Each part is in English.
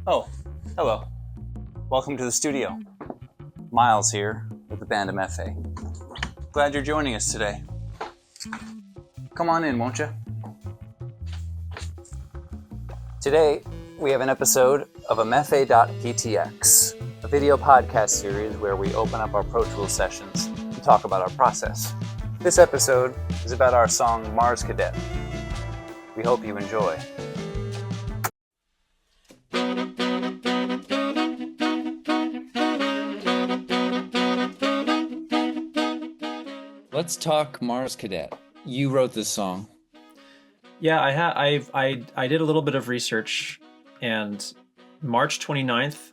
Oh, hello. Welcome to the studio. Miles here with the band EMEFE. Glad you're joining us today. Come on in, won't you? Today, we have an episode of EMEFE.ptx, a video podcast series where we open up our Pro Tools sessions and talk about our process. This episode is about our song MARS CADET. We hope you enjoy. Let's talk Mars Cadet. You wrote this song. Yeah, I did a little bit of research, and March 29th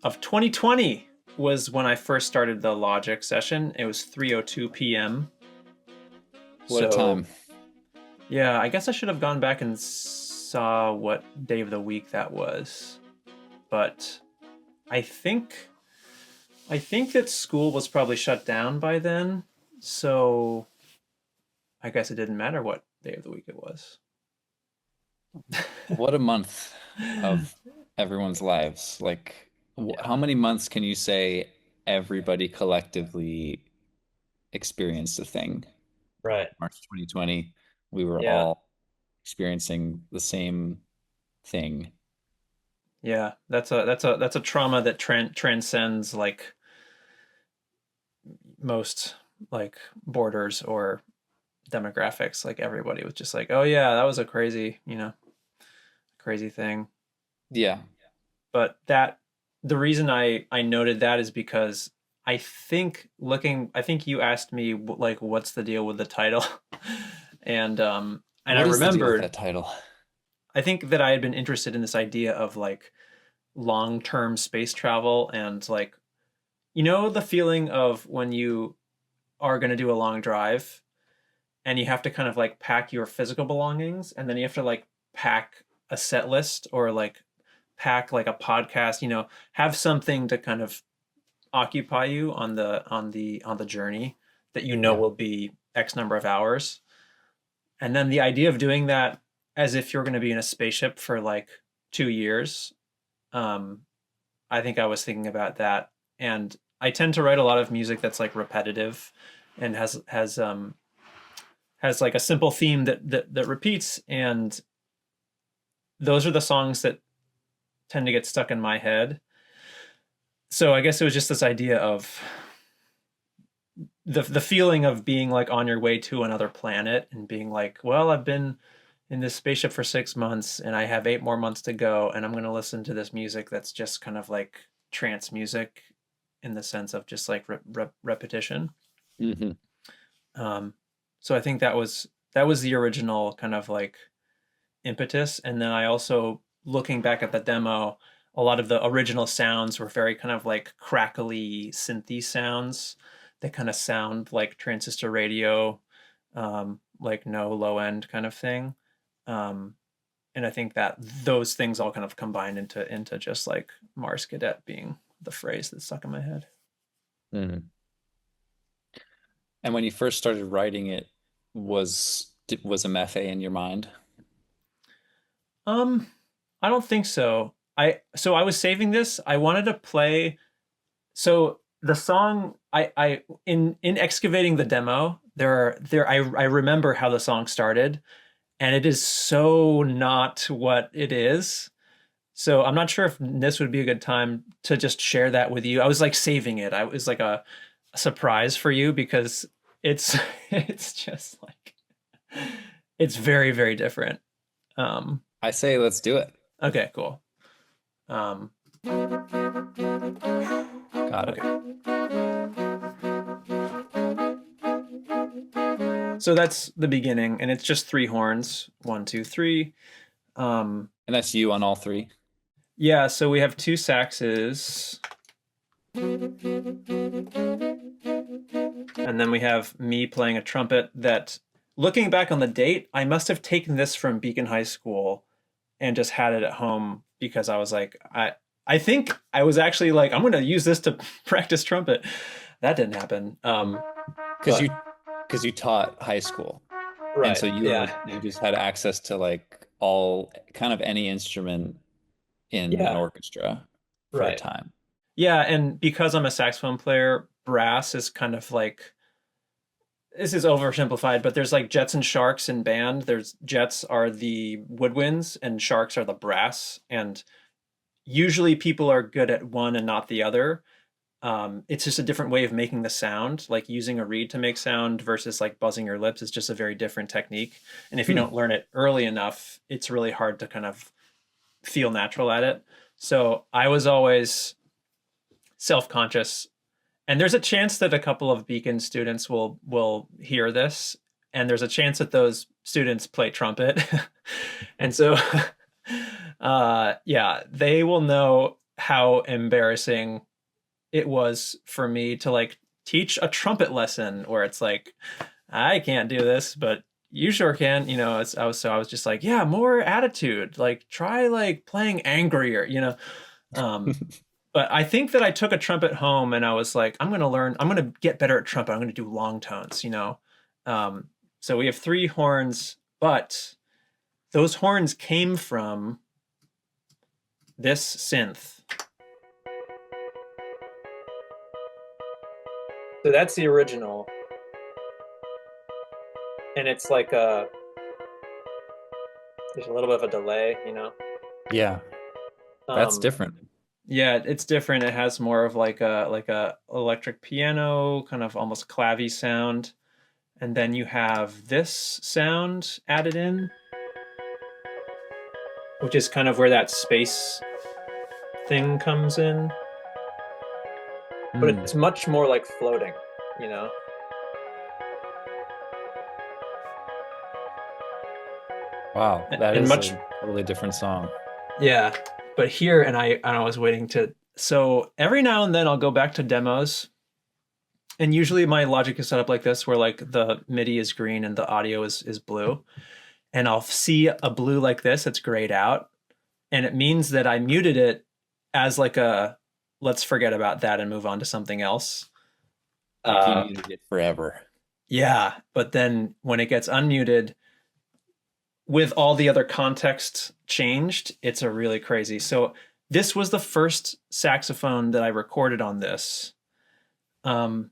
of 2020 was when I first started the Logic session. It was 3:02 p.m. What a time. Yeah, I guess I should have gone back and saw what day of the week that was. But I think that school was probably shut down by then. So I guess it didn't matter what day of the week it was. What a month of everyone's lives. Like, how many months can you say everybody collectively experienced a thing? Right. March 2020, we were Yeah. all experiencing the same thing. Yeah, that's a trauma that transcends like most like borders or demographics. Like everybody was just like, oh yeah, that was a crazy thing. Yeah. But the reason I noted that is because I think you asked me like what's the deal with the title, and I What is the deal with remembered that title? I think that I had been interested in this idea of like long-term space travel, and like the feeling of when you are going to do a long drive and you have to kind of like pack your physical belongings, and then you have to like pack a set list or like pack like a podcast, have something to kind of occupy you on the journey that will be X number of hours. And then the idea of doing that as if you're going to be in a spaceship for like 2 years. I think I was thinking about that, and I tend to write a lot of music that's like repetitive and has like a simple theme that repeats, and those are the songs that tend to get stuck in my head. So I guess it was just this idea of the feeling of being like on your way to another planet and being like, well, I've been in this spaceship for 6 months and I have 8 more months to go, and I'm going to listen to this music that's just kind of like trance music in the sense of just like repetition. Mm-hmm. So I think that was the original kind of like impetus. And then I also, looking back at the demo, a lot of the original sounds were very kind of like crackly synthy sounds that kind of sound like transistor radio, like no low end kind of thing. And I think that those things all kind of combined into just like Mars Cadet being the phrase that's stuck in my head. Mm-hmm. And when you first started writing it, was EMEFE in your mind? I don't think so. I was saving this. I wanted to play. So the song I in excavating the demo, I remember how the song started, and it is so not what it is. So I'm not sure if this would be a good time to just share that with you. I was like saving it. I was like a surprise for you because it's just like it's very, very different. I say let's do it. Okay, cool. Got it. So that's the beginning, and it's just 3 horns. 1, 2, 3. And that's you on all 3? Yeah, so we have 2 saxes. And then we have me playing a trumpet that, looking back on the date, I must have taken this from Beacon High School and just had it at home because I was like, I think I was actually like, I'm going to use this to practice trumpet. That didn't happen. Because you taught high school. Right. And so you just had access to like all kind of any instrument in an Yeah, orchestra for a right. time. Yeah, and because I'm a saxophone player, brass is kind of like, this is oversimplified, but there's like jets and sharks in band. There's jets are the woodwinds and sharks are the brass. And usually people are good at one and not the other. It's just a different way of making the sound. Like using a reed to make sound versus like buzzing your lips is just a very different technique. And if you Hmm. don't learn it early enough, it's really hard to kind of feel natural at it. So I was always self-conscious, and there's a chance that a couple of Beacon students will hear this, and there's a chance that those students play trumpet. And so yeah, they will know how embarrassing it was for me to like teach a trumpet lesson where it's like, I can't do this, but you sure can. I was just like, yeah, more attitude. Like try like playing angrier, you know. Um, but I think that I took a trumpet home and I was like, I'm gonna get better at trumpet. I'm gonna do long tones, you know. Um, so we have three horns, but those horns came from this synth. So that's the original, and it's like there's a little bit of a delay, you know. Yeah, that's Um, different. yeah, it's different. It has more of like a electric piano, kind of almost clavy sound. And then you have this sound added in, which is kind of where that space thing comes in. But Hmm. it's much more like floating, you know? Wow, that And is much, a totally different song. yeah. But here, and I was waiting to, so every now and then I'll go back to demos. And usually my logic is set up like this, where like the MIDI is green and the audio is blue. And I'll see a blue like this, it's grayed out. And it means that I muted it as like a, let's forget about that and move on to something else. Like you Uh, muted it forever. yeah, but then when it gets unmuted, with all the other context changed, it's a really crazy. So this was the first saxophone that I recorded on this. Um,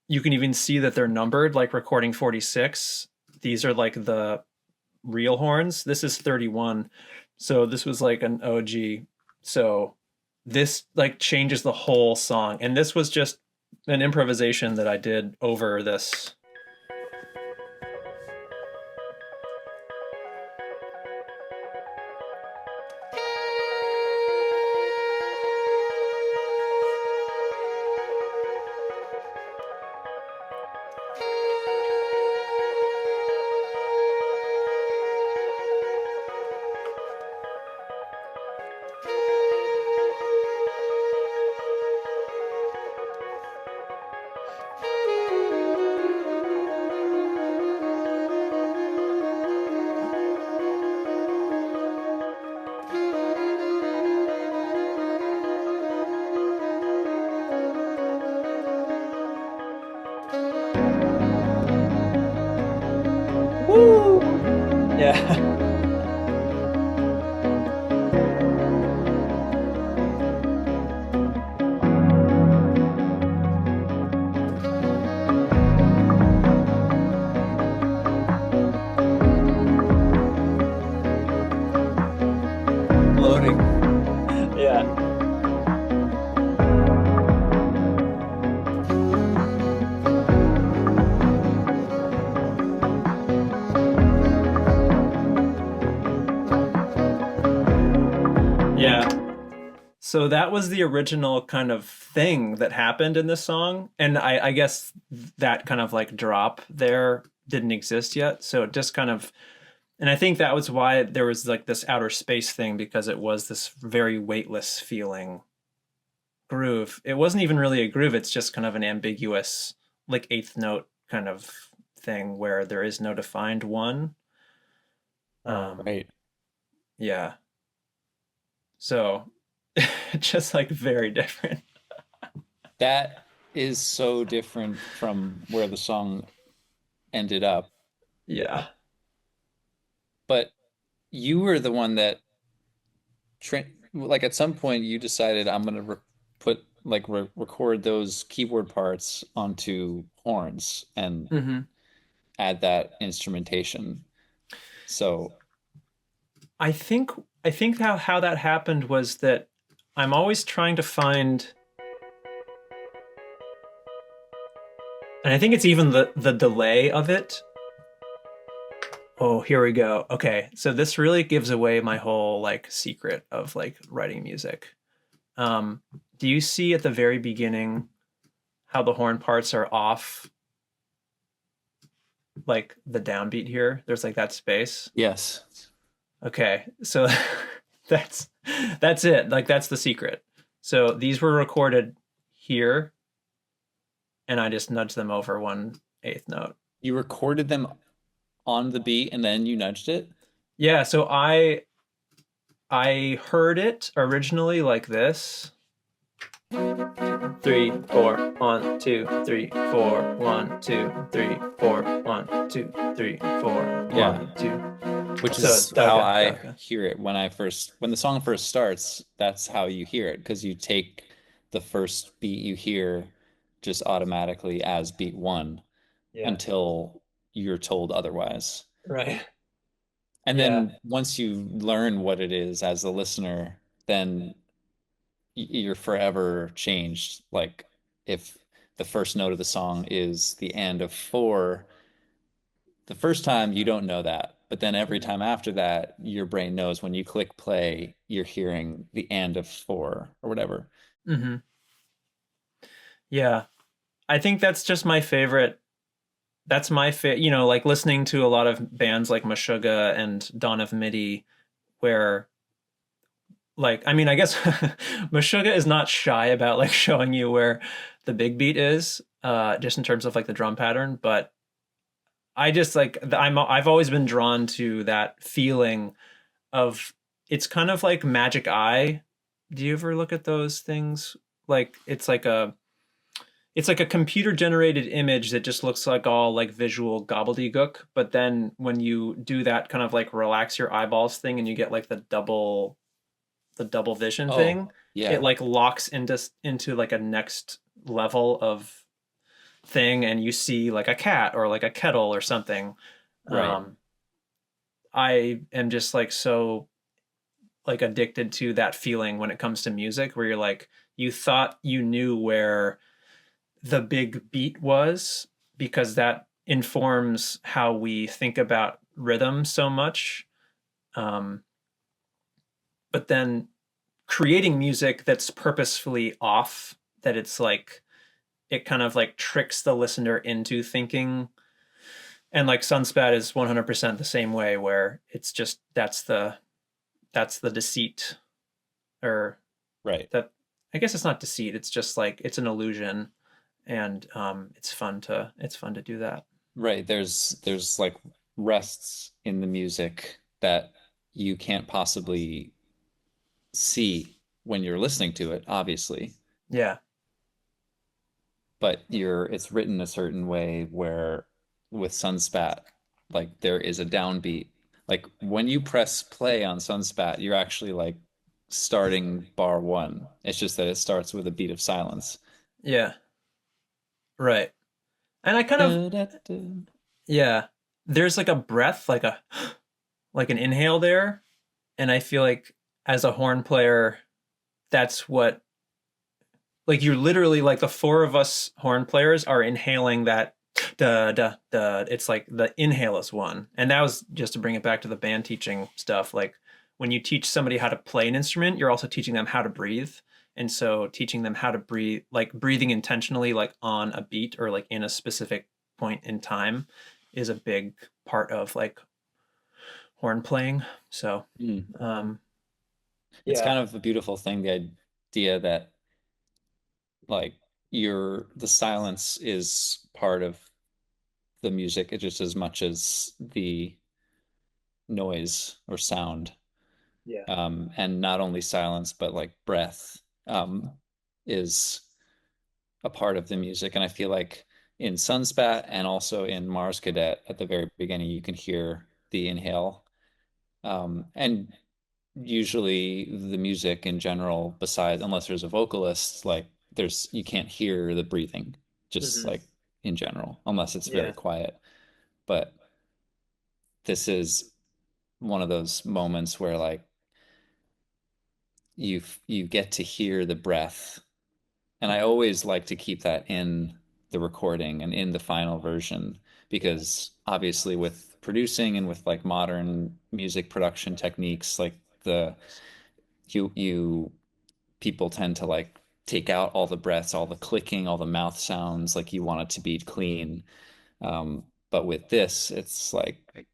you can even see that they're numbered, like recording 46. These are like the real horns. This is 31. So this was like an OG. So this like changes the whole song. And this was just an improvisation that I did over this. Woo! Yeah. Floating. Yeah. Yeah. So that was the original kind of thing that happened in this song. And I guess that kind of like drop there didn't exist yet. So it just kind of, and I think that was why there was like this outer space thing, because it was this very weightless feeling groove. It wasn't even really a groove, it's just kind of an ambiguous, like eighth note kind of thing where there is no defined one. Um, Right. yeah. So just like very different. That is so different from where the song ended up. Yeah. But you were the one that like at some point you decided I'm gonna record those keyboard parts onto horns and Hmm. add that instrumentation. So I think I think how that happened was that I'm always trying to find, and I think it's even the delay of it. Oh, here we go. Okay, so this really gives away my whole like secret of like writing music. Um, do you see at the very beginning how the horn parts are off, like the downbeat here? There's like that space. yes, Okay, so that's that's it. Like that's the secret. So these were recorded here, and I just nudged them over 1/8 note. you recorded them on the beat and then you nudged it. Yeah, so I heard it originally like this. 3 4 1 2 3 4 1 2 3 4 Yeah, 1 2. which So is how okay, I okay. hear it when the song first starts, that's how you hear it because you take the first beat you hear just automatically as beat one Yeah. until you're told otherwise. Right. And Yeah. then once you learn what it is as a listener, then you're forever changed. Like if the first note of the song is the end of four, the first time you don't know that, but then every time after that, your brain knows when you click play, you're hearing the end of four or whatever. Hmm. Yeah. I think that's just my favorite. That's my like listening to a lot of bands like Meshuggah and Dawn of MIDI, where like I mean I guess Meshuggah is not shy about like showing you where the big beat is, just in terms of like the drum pattern, but I just like I've always been drawn to that feeling of, it's kind of like Magic Eye. Do you ever look at those things? Like it's like a computer generated image that just looks like all like visual gobbledygook, but then when you do that kind of like relax your eyeballs thing and you get like the double vision thing, Oh, it yeah, like locks into like a next level of thing, and you see like a cat or like a kettle or something. right. um I am just like so like addicted to that feeling when it comes to music, where you're like, you thought you knew where the big beat was, because that informs how we think about rhythm so much. um but then creating music that's purposefully off, that it's like it kind of like tricks the listener into thinking. And like Sunspat is 100% the same way, where it's just that's the deceit, or Right. that, I guess it's not deceit, it's just like it's an illusion. And it's fun to do that. Right. There's like rests in the music that you can't possibly see when you're listening to it, obviously. Yeah. But it's written a certain way where with Sunspat, like there is a downbeat. Like when you press play on Sunspat, you're actually like starting bar one. It's just that it starts with a beat of silence. Yeah. Right. And I kind of, Da-da-da. yeah, there's like a breath, like a like an inhale there. And I feel like as a horn player, that's what, like you're literally like the four of us horn players are inhaling that da da da. It's like the inhale is one. And that was just to bring it back to the band teaching stuff. Like when you teach somebody how to play an instrument, you're also teaching them how to breathe. And so teaching them how to breathe, like breathing intentionally, like on a beat or like in a specific point in time, is a big part of like horn playing. So Mm. um It's yeah. kind of a beautiful thing, the idea that like the silence is part of the music just as much as the noise or sound. Yeah. And not only silence, but like breath is a part of the music. And I feel like in Sunspat and also in Mars Cadet at the very beginning, you can hear the inhale. And usually the music in general, besides unless there's a vocalist, like there's you can't hear the breathing, just Hmm. like in general, unless it's very Yeah. quiet. But this is one of those moments where like you get to hear the breath. And I Hmm. always like to keep that in the recording and in the final version because obviously with producing and with like modern music production techniques, like the you people tend to like take out all the breaths, all the clicking, all the mouth sounds, like you want it to be clean. But with this, it's like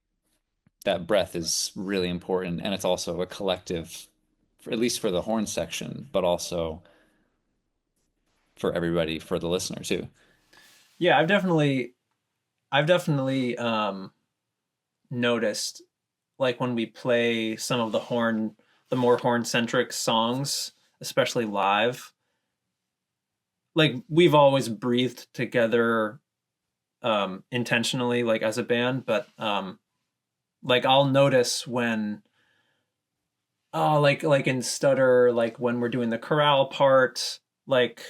that breath is really important, and it's also a collective, at least for the horn section, but also for everybody, for the listener too. Yeah, I've definitely noticed like when we play some of the more horn centric songs, especially live, like we've always breathed together intentionally, like as a band, but like I'll notice when like in Stutter, like when we're doing the chorale part, like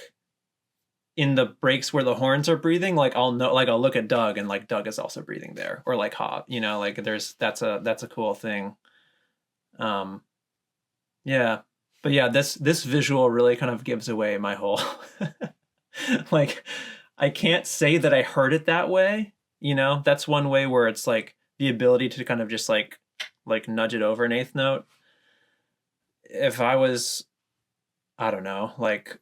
in the breaks where the horns are breathing, like I'll know, like I'll look at Doug and like Doug is also breathing there, or like Hop, like there's that's a cool thing. Um, yeah, but yeah, this visual really kind of gives away my whole like I can't say that I heard it that way. That's one way where it's like the ability to kind of just like nudge it over an eighth note. If I was, I don't know, like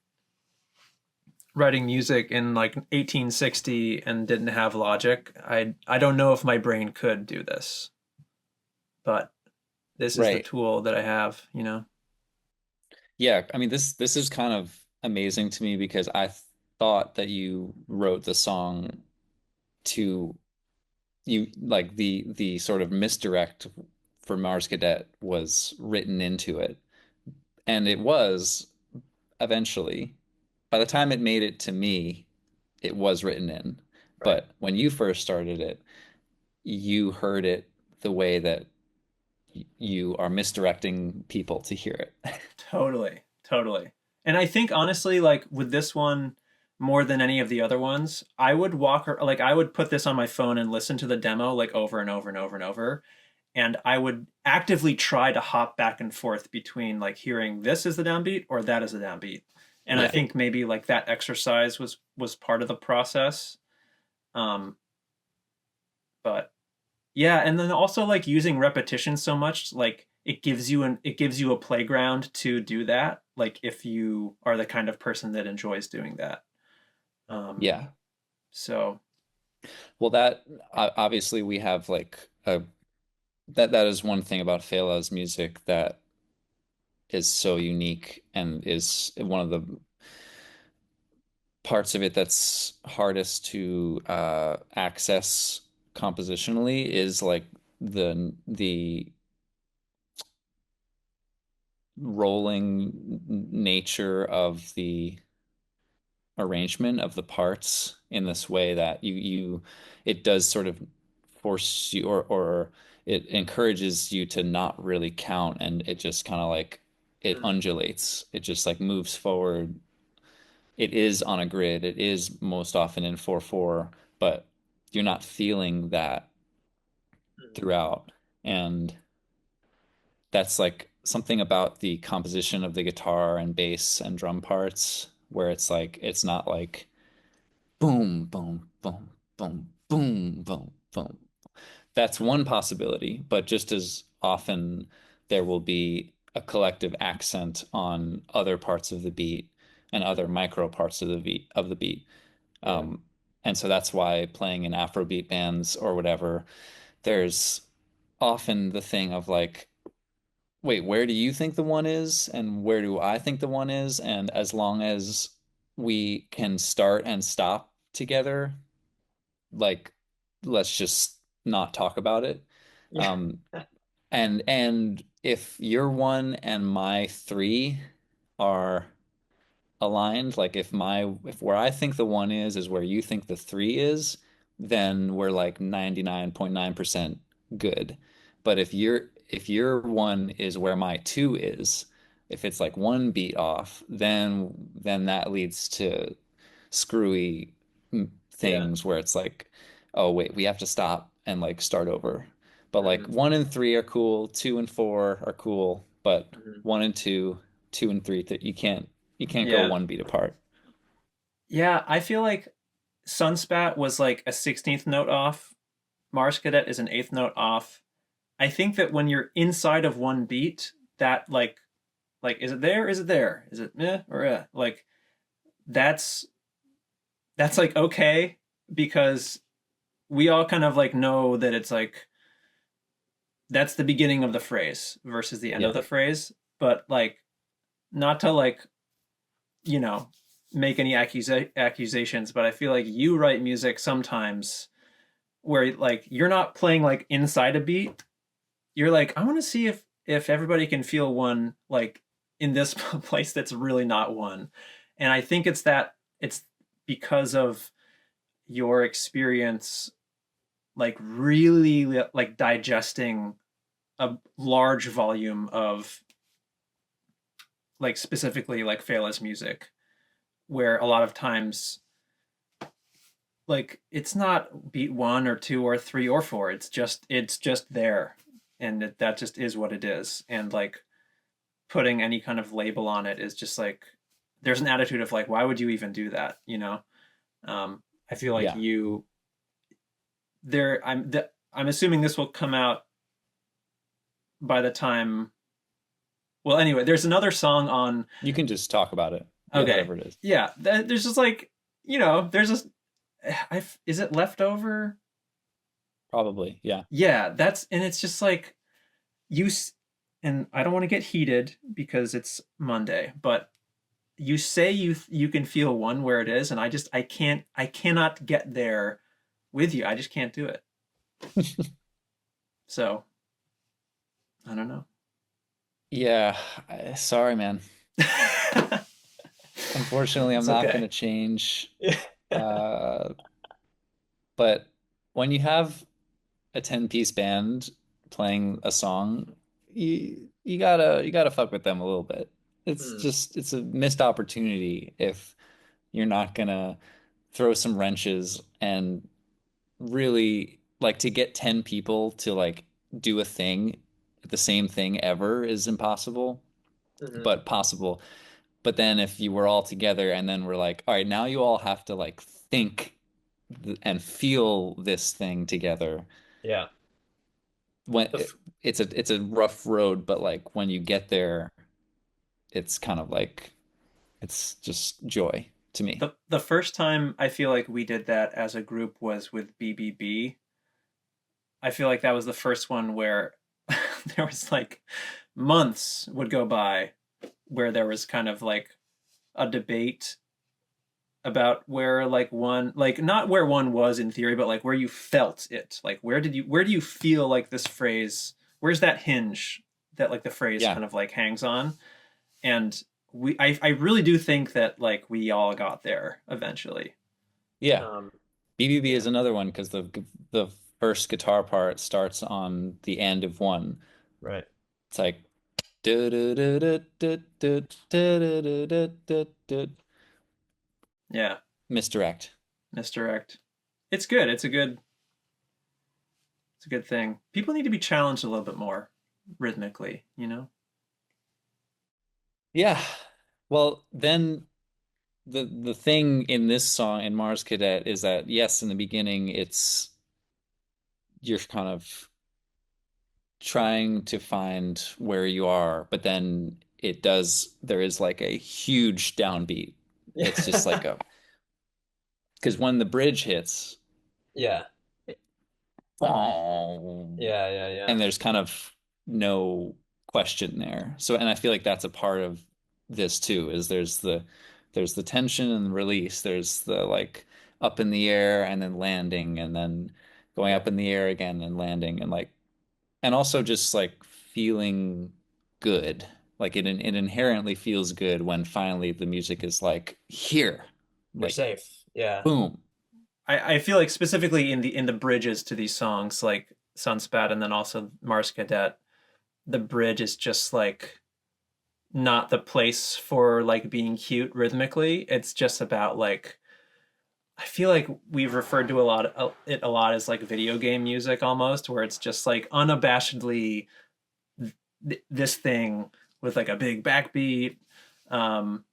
writing music in like 1860 and didn't have Logic, I don't know if my brain could do this, but this is the Right. tool that I have. Yeah, I mean this is kind of amazing to me because I thought that you wrote the song to you like the sort of misdirect for Mars Cadet was written into it. And it was eventually. By the time it made it to me, it was written in. Right. But when you first started it, you heard it the way that you are misdirecting people to hear it. Totally, totally. And I think honestly, like with this one, more than any of the other ones, I would put this on my phone and listen to the demo like over and over and over and over. And I would actively try to hop back and forth between like hearing this is the downbeat or that is the downbeat. And I Yeah. think maybe like that exercise was part of the process. Um, but yeah, and then also like using repetition so much, like it gives you a playground to do that. Like if you are the kind of person that enjoys doing that. Um, Yeah. so Well, that obviously we have like a that is one thing about Fela's music that is so unique and is one of the parts of it that's hardest to access compositionally is like the rolling nature of the arrangement of the parts in this way that you it does sort of force you or it encourages you to not really count and it just kind of like it mm, undulates. It just like moves forward. It is on a grid. It is most often in 4/4, but you're not feeling that mm, throughout. And that's like something about the composition of the guitar and bass and drum parts where it's like it's not like boom, boom, boom, boom, boom, boom, boom. That's one possibility, but just as often there will be a collective accent on other parts of the beat and other mm, micro parts of the beat. yeah, Um, and so that's why playing in Afrobeat bands or whatever, there's often the thing of like, wait, where do you think the one is? And where do I think the one is? And as long as we can start and stop together, like, let's just not talk about it. yeah, Um, and if your one and my three are aligned, like if where I think the one is where you think the three is, then we're like 99.9% good. But if your one is where my two is, if it's like one beat off, then that leads to screwy Yeah. things where it's like, oh wait, we have to stop and like start over. But like Hmm. one and three are cool, two and four are cool, but Hmm. one and two, two and three that you can't go Yeah. one beat apart. Yeah, I feel like Sunspat was like a 16th note off. Mars Cadet is an eighth note off. I think that when you're inside of one beat, that like is it there? Is it there? Is it meh or like that's that's like okay because we all kind of like know that it's like that's the beginning of the phrase versus the end of Yeah. the phrase, but like not to like, you know, make any accusations, but I feel like you write music sometimes where like you're not playing like inside a beat. You're like, I want to see if everybody can feel one like in this place that's really not one. And I think it's because of your experience like really like digesting a large volume of like specifically like Fela's music where a lot of times like it's not beat one or two or three or four. It's just there, and that just is what it is. And like putting any kind of label on it is just like there's an attitude of like why would you even do that? You know, I feel like Yeah. you there. I'm assuming this will come out by the time. Well, anyway, there's another song on. You can just talk about it. Yeah, Okay, whatever it is. yeah, there's just like there's just is it leftover? Probably. Yeah. Yeah, that's and it's just like you and I don't want to get heated because it's Monday, but you say you can feel one where it is, and I cannot get there with you. I just can't do it. So I don't know. Yeah. Sorry, man. Unfortunately, I'm It's not going okay. to change. Uh, but when you have a 10-piece band playing a song, you gotta fuck with them a little bit. Hmm. It's a missed opportunity if you're not gonna throw some wrenches and really like to get 10 people to like do a thing, the same thing ever is impossible, Hmm. but possible. But then if you were all together and then we're like, all right, now you all have to like think and feel this thing together. Yeah. When The f- it's a rough road, but like when you get there, it's kind of like it's just joy to me. The first time I feel like we did that as a group was with BBB. I feel like that was the first one where there was like months would go by where there was kind of like a debate about where like one like not where one was in theory but like where you felt it like where do you feel like this phrase where's that hinge that like the phrase Yeah. kind of like hangs on and I really do think that like we all got there eventually. Yeah. um, BBB yeah. is another one because the first guitar part starts on the end of one. Right. It's like Yeah, misdirect. misdirect. It's good. It's a good thing. People need to be challenged a little bit more rhythmically, you know. Yeah. Well, then the thing in this song in Mars Cadet is that yes, in the beginning it's you're kind of trying to find where you are, but then there is like a huge downbeat. It's just like Yeah. a because when the bridge hits, Yeah. boom, Yeah. Yeah. Yeah. and there's kind of no question there. So, and I feel like that's a part of this too, is there's the tension and the release. There's the like up in the air and then landing and then going Yeah. up in the air again and landing and like and also just like feeling good. Like it inherently feels good when finally the music is like here, You're like safe. Yeah. boom. I feel like specifically in the bridges to these songs like Sunspat and then also Mars Cadet, the bridge is just like not the place for like being cute rhythmically. It's just about like I feel like we've referred to it a lot as like video game music almost, where it's just like unabashedly this thing with like a big backbeat, um,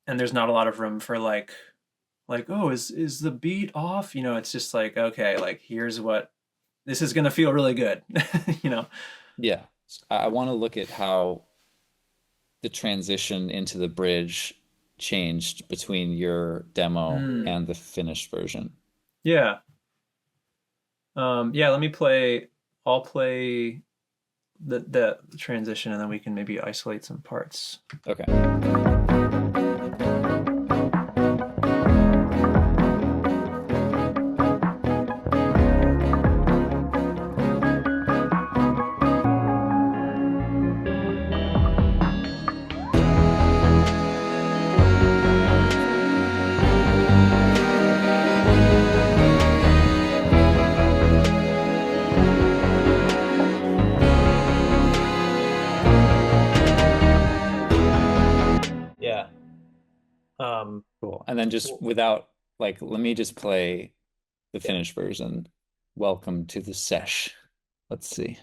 and there's not a lot of room for like oh is the beat off? You know, it's just like okay, like here's what this is gonna feel really good, you know. Yeah. I want to look at how the transition into the bridge changed between your demo Mm, and the finished version. yeah, yeah. Let me play. I'll play the transition, and then we can maybe isolate some parts. Okay. Yeah. Um, Cool. And then just without like, let me just play the yeah. finished version. Welcome to the sesh. Let's see.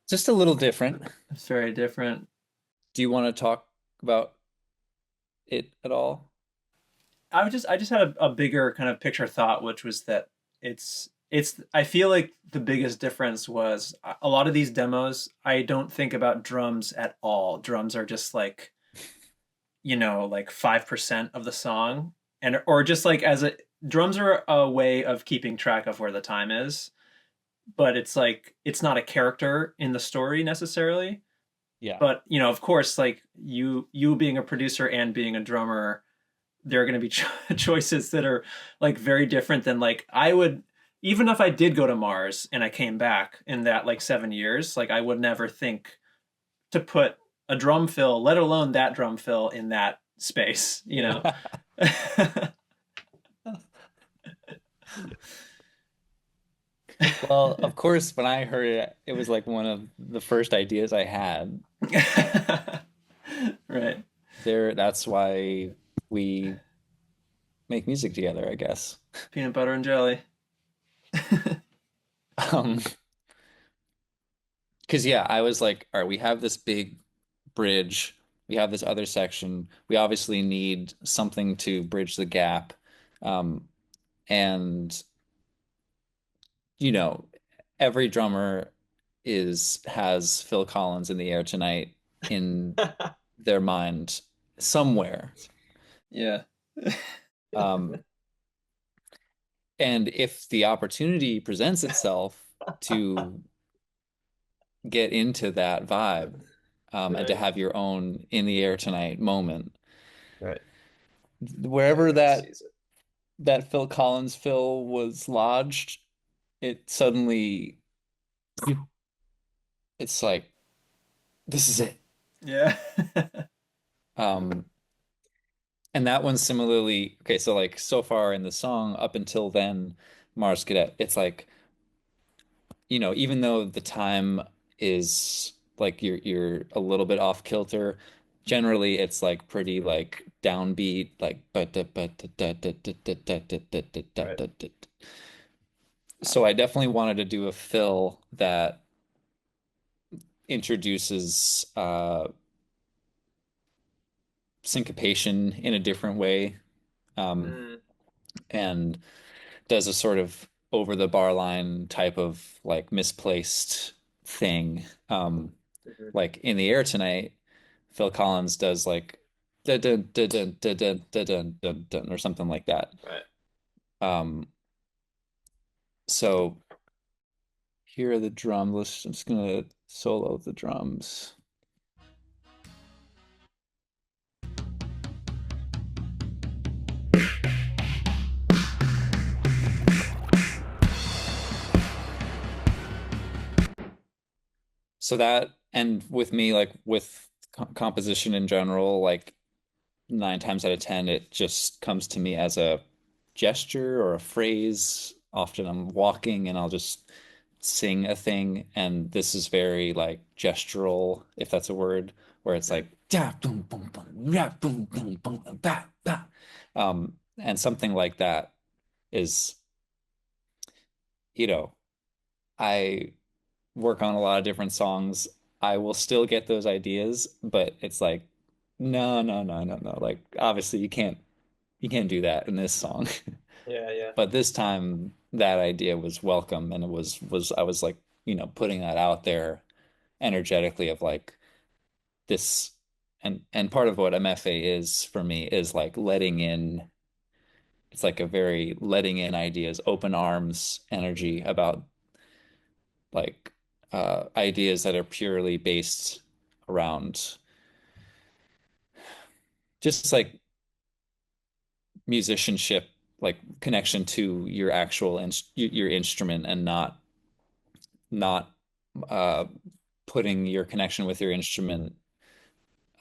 Just a little different. It's very different. Do you want to talk about it at all? I just had a bigger kind of picture thought, which was that it's I feel like the biggest difference was a lot of these demos, I don't think about drums at all. Drums are just like, you know, like 5% of the song. And or just like as a drums are a way of keeping track of where the time is, but it's like it's not a character in the story necessarily. Yeah. But, you know, of course, like you being a producer and being a drummer, there are going to be choices that are like very different than like I would even if I did go to Mars and I came back in that like 7 years, like I would never think to put a drum fill, let alone that drum fill in that space, you know. Well, of course, when I heard it, it was like one of the first ideas I had. Right. There, that's why we make music together, I guess. Peanut butter and jelly. Um, because yeah, I was like, all right, we have this big bridge, we have this other section. We obviously need something to bridge the gap. Um, and you know, every drummer is has Phil Collins in the air tonight in their mind somewhere. Yeah. Um, and if the opportunity presents itself to get into that vibe, and to Right. have your own in the air tonight moment, Right. wherever Everybody that sees it. that Phil Collins fill was lodged, it suddenly it's like this is it. Yeah. Um, and that one similarly, okay, so like so far in the song up until then, Mars Cadet, it's like, even though the time is like you're a little bit off kilter, generally it's like pretty like downbeat, like Right. so I definitely wanted to do a fill that introduces syncopation in a different way, um, Mm. and does a sort of over the bar line type of like misplaced thing. Mhm. Like in the air tonight, Phil Collins does like dun dun dun dun dun dun dun dun dun dun or something like that. Right. Um, so here are the drums. I'm just gonna solo the drums. So that, and with me, like with composition in general, like 9 times out of 10, it just comes to me as a gesture or a phrase. Often I'm walking and I'll just sing a thing, and this is very like gestural, if that's a word, where it's Mm. like da boom boom boom ya boom boom boom ba ba. And something like that is, you know, I work on a lot of different songs. I will still get those ideas, but it's like, no, no, no, no, no. Like obviously you can't do that in this song. Yeah, yeah. But this time that idea was welcome, and it was I was like, putting that out there energetically of like this. And part of what MFA is for me is like letting in, it's like a very letting in ideas, open arms energy about like ideas that are purely based around just like musicianship, like connection to your actual your instrument, and not uh putting your connection with your instrument,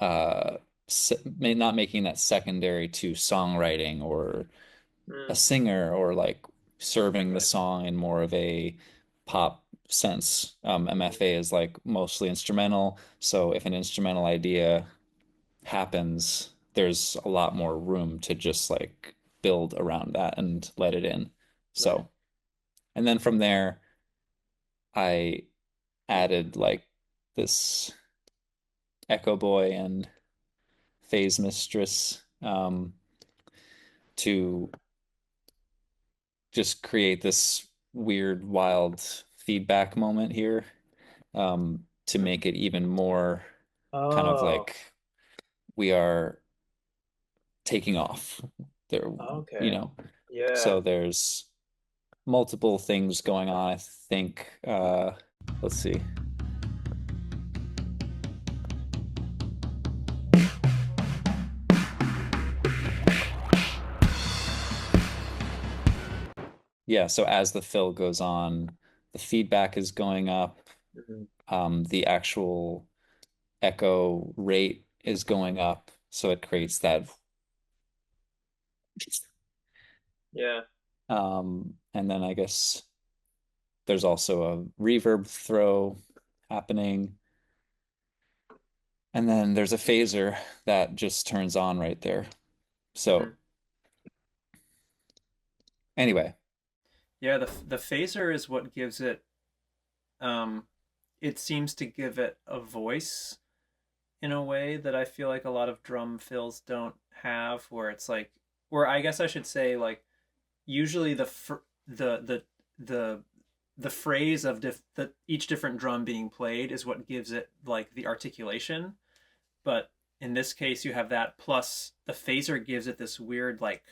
uh not making that secondary to songwriting or a Mm. singer, or like serving the song in more of a pop sense. MFA is like mostly instrumental, so if an instrumental idea happens, there's a lot more room to just like build around that and let it in. Right. So, and then from there, I added like this Echo Boy and Phase Mistress, to just create this weird, wild feedback moment here, to Mm. make it even more kind of Oh, like we are taking off there, you okay. know. Yeah. So there's multiple things going on, I think. Let's see. Yeah, so as the fill goes on, the feedback is going up. Mhm. The actual echo rate is going up, so it creates that. Yeah. And then I guess there's also a reverb throw happening. And then there's a phaser that just turns on right there. Mhm. So anyway, Yeah, the phaser is what gives it um it seems to give it a voice in a way that I feel like a lot of drum fills don't have, where it's like, where I guess I should say, like, usually the the the phrase of each different drum being played is what gives it like the articulation, but in this case you have that plus the phaser gives it this weird like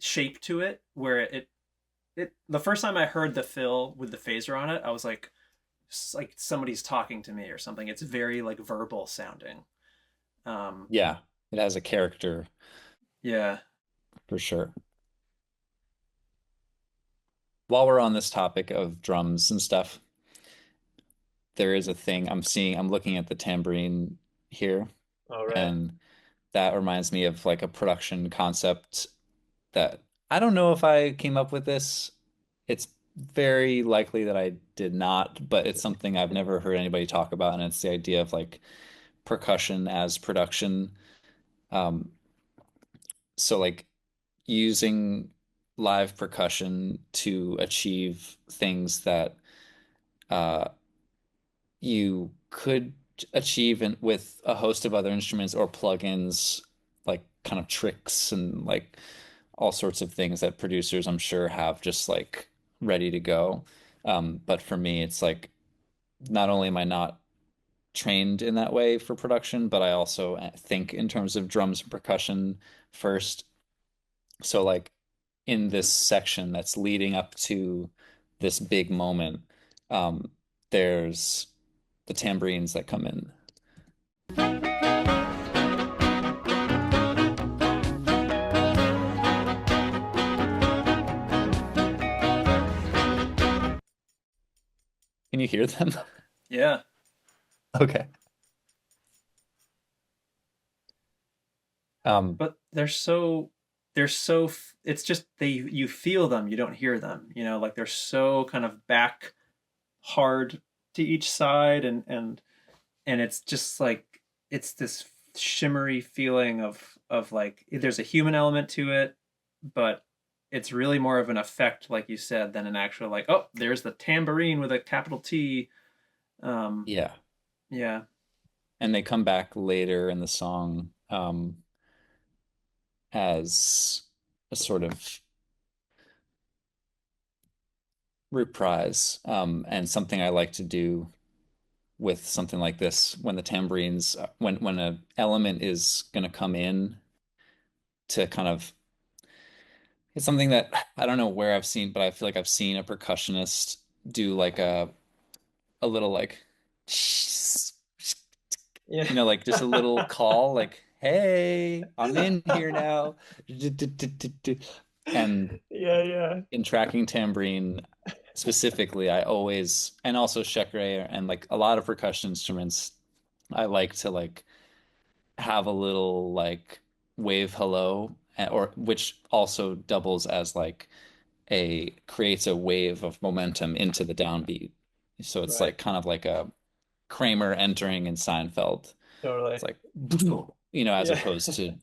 shape to it, where it the first time I heard the fill with the phaser on it, I was like, it's like somebody's talking to me or something. It's very like verbal sounding. Um, yeah, it has a character yeah. for sure. While we're on this topic of drums and stuff, there is a thing I'm looking at the tambourine here, All right. and that reminds me of like a production concept that I don't know if I came up with this. It's very likely that I did not, but it's something I've never heard anybody talk about, and it's the idea of like percussion as production. Um, so like using live percussion to achieve things that uh, you could achieve with a host of other instruments or plugins, like kind of tricks and like all sorts of things that producers I'm sure have just like ready to go. But for me, it's like not only am I not trained in that way for production, but I also think in terms of drums and percussion first. So like in this section that's leading up to this big moment, um, there's the tambourines that come in. Can you hear them? Yeah. Okay. But it's just you feel them, you don't hear them, like they're so kind of back hard to each side, and it's just like it's this shimmery feeling of like there's a human element to it, but it's really more of an effect, like you said, than an actual like, oh, there's the tambourine with a capital T. Um, Yeah. yeah, And they come back later in the song as a sort of reprise. And something I like to do with something like this when the tambourines, when an element is going to come in to kind of, it's something that I don't know where I've seen, but I feel like I've seen a percussionist do like a little like yeah, like just a little call, like, hey, I'm in here now. And yeah, yeah. in tracking tambourine specifically, I always, and also shekere and like a lot of percussion instruments, I like to like have a little like wave hello, or which also doubles as like a creates a wave of momentum into the downbeat. So it's Right, like kind of like a Kramer entering in Seinfeld. It's totally. like, as Yeah, opposed to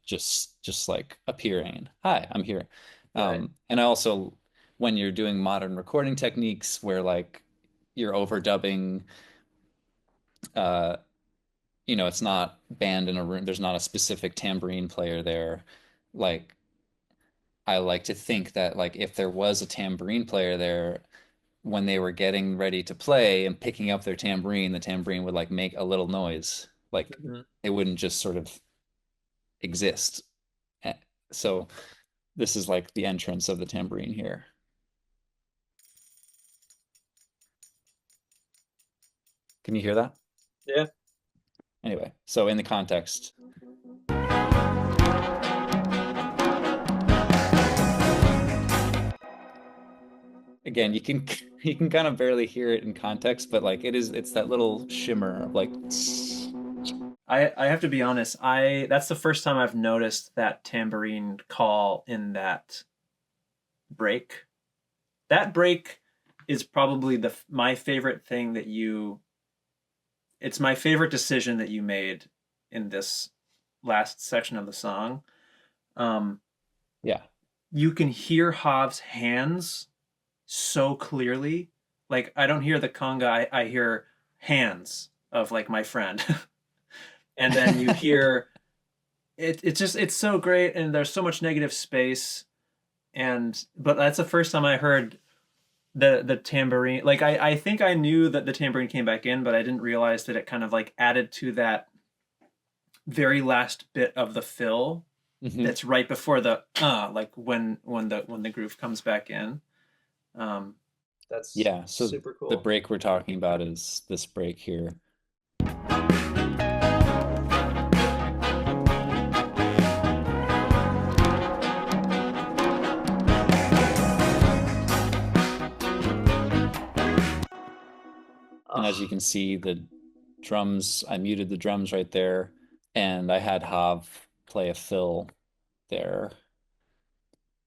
just like appearing. Hi, I'm here. right. And I also, when you're doing modern recording techniques where like you're overdubbing, uh, it's not band in a room. There's not a specific tambourine player there. Like I like to think that like if there was a tambourine player there, when they were getting ready to play and picking up their tambourine, the tambourine would like make a little noise. Like Mhm. it wouldn't just sort of exist. Eh, So this is like the entrance of the tambourine here. Can you hear that? Yeah. Anyway, so in the context, again, you can you can kind of barely hear it in context, but like it's that little shimmer of like I have to be honest. I That's the first time I've noticed that tambourine call in that break. That break is probably the my favorite thing that you. It's my favorite decision that you made in this last section of the song. Um, yeah. you can hear Hov's hands so clearly. Like I don't hear the conga, I hear hands of like my friend. And then you hear it's so great, and there's so much negative space, and but that's the first time I heard the tambourine. Like I think I knew that the tambourine came back in, but I didn't realize that it kind of like added to that very last bit of the fill hmm that's right before the like when the groove comes back in. um that's Yeah. So super the cool. break we're talking about is this break here. And as you Oh, can see, the drums, I muted the drums right there, and I had Hav play a fill there,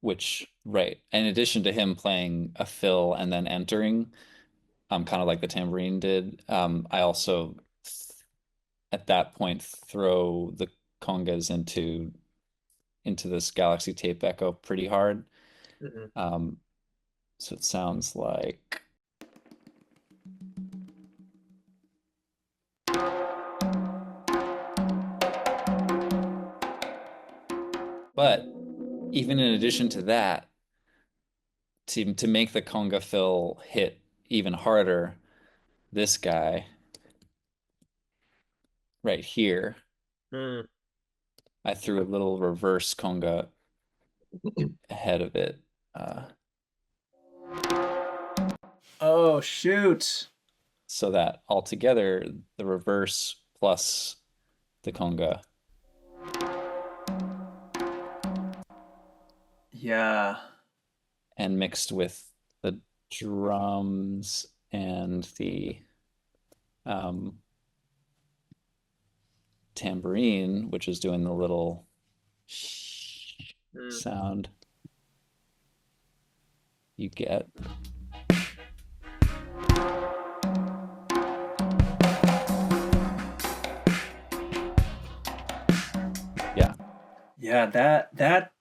which, right, in addition to him playing a fill and then entering, kind of like the tambourine did, I also at that point throw the congas into this Galaxy tape echo pretty hard. mhm. Um, so it sounds like, but even in addition to that, to make the conga fill hit even harder, this guy right here, Hmm. I threw a little reverse conga ahead of it. Uh, Oh shoot. so that altogether, the reverse plus the conga Yeah. and mixed with the drums and the um, tambourine, which is doing the little Hmm. sound you get. Yeah. Yeah, that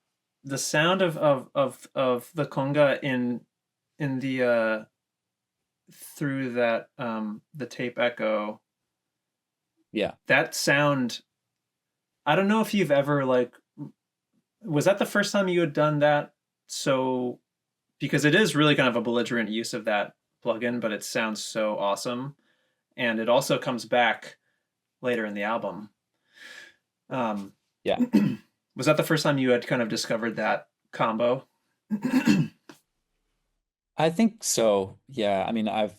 the sound of the conga in the through that the tape echo, Yeah. that sound, I don't know if you've ever like, was that the first time you had done that? So because it is really kind of a belligerent use of that plugin, but it sounds so awesome, and it also comes back later in the album. Um, Yeah. was that the first time you had kind of discovered that combo? I think so. Yeah. I mean, I've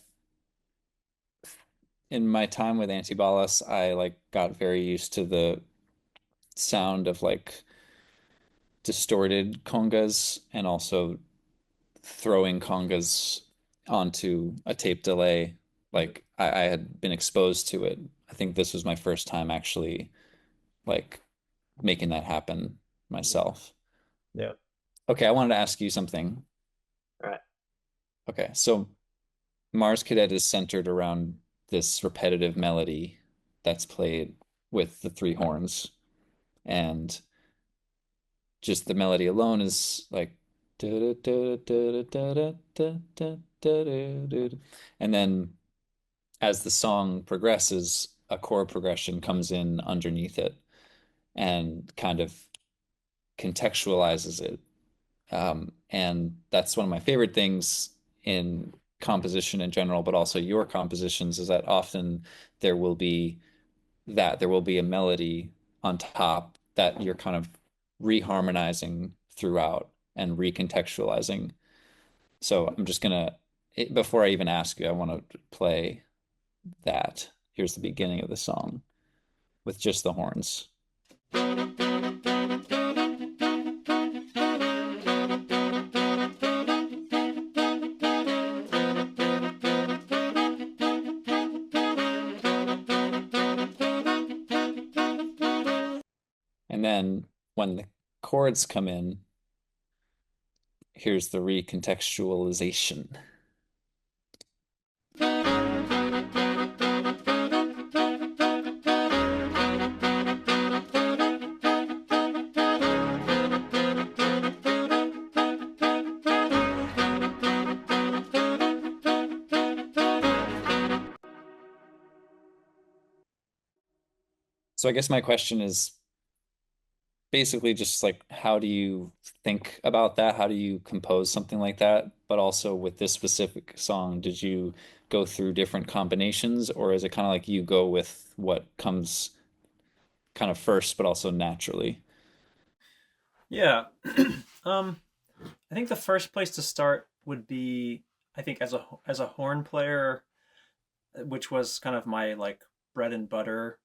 in my time with Antibalas, I like got very used to the sound of like distorted congas and also throwing congas onto a tape delay. Like I had been exposed to it. I think this was my first time actually like making that happen myself. Yeah. Okay, I wanted to ask you something. All right. Okay, so Mars Cadet is centered around this repetitive melody that's played with the three horns, and just the melody alone is like and then as the song progresses, a chord progression comes in underneath it and kind of contextualizes it. And that's one of my favorite things in composition in general, but also your compositions, is that often there will be there will be a melody on top that you're kind of reharmonizing throughout and recontextualizing. So I'm just gonna, before I even ask you, I want to play that. Here's the beginning of the song with just the horns. And then when the chords come in, here's the recontextualization. So I guess my question is basically just like, how do you think about that? How do you compose something like that? But also with this specific song, did you go through different combinations, or is it kind of like you go with what comes kind of first, but also naturally? Yeah. um, I think the first place to start would be, I think as a horn player, which was kind of my like bread and butter.